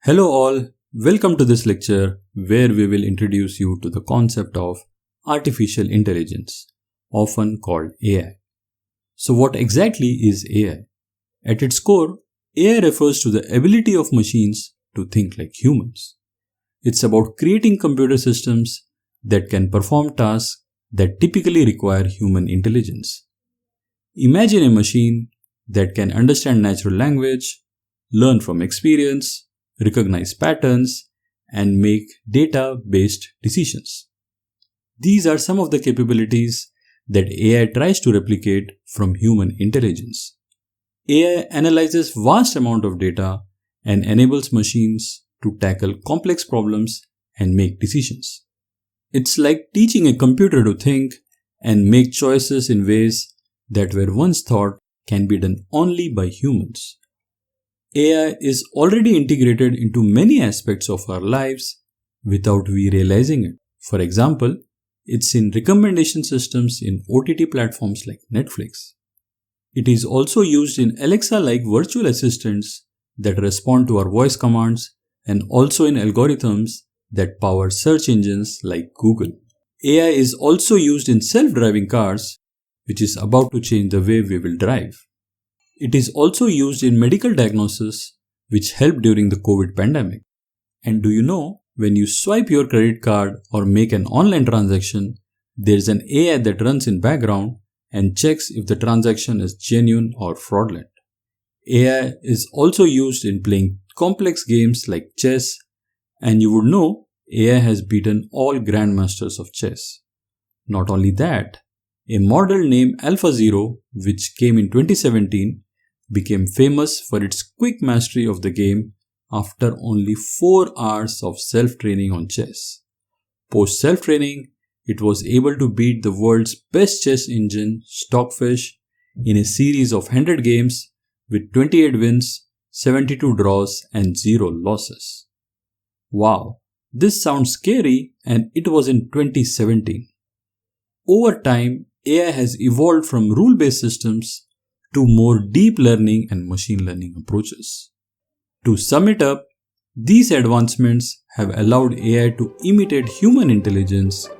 Hello all, welcome to this lecture where we will introduce you to the concept of artificial intelligence, often called AI. So what exactly is AI? At its core, AI refers to the ability of machines to think like humans. It's about creating computer systems that can perform tasks that typically require human intelligence. Imagine a machine that can understand natural language, learn from experience, recognize patterns, and make data-based decisions. These are some of the capabilities that AI tries to replicate from human intelligence. AI analyzes vast amount of data and enables machines to tackle complex problems and make decisions. It's like teaching a computer to think and make choices in ways that were once thought can be done only by humans. AI is already integrated into many aspects of our lives without we realizing it. For example, it's in recommendation systems in OTT platforms like Netflix. It is also used in Alexa-like virtual assistants that respond to our voice commands and also in algorithms that power search engines like Google. AI is also used in self-driving cars, which is about to change the way we will drive. It is also used in medical diagnosis, which helped during the COVID pandemic. And do you know, when you swipe your credit card or make an online transaction, there's an AI that runs in background and checks if the transaction is genuine or fraudulent. AI is also used in playing complex games like chess, and you would know AI has beaten all grandmasters of chess. Not only that, a model named AlphaZero, which came in 2017, became famous for its quick mastery of the game after only 4 hours of self-training on chess. Post self-training, it was able to beat the world's best chess engine, Stockfish, in a series of 100 games with 28 wins, 72 draws and 0 losses. Wow, this sounds scary, and it was in 2017. Over time, AI has evolved from rule-based systems to more deep learning and machine learning approaches. To sum it up, these advancements have allowed AI to imitate human intelligence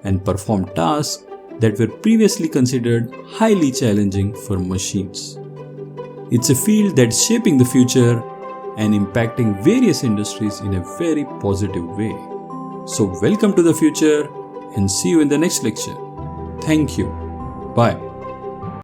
and perform tasks that were previously considered highly challenging for machines. It's a field that's shaping the future and impacting various industries in a very positive way. So welcome to the future and see you in the next lecture. Thank you. Bye.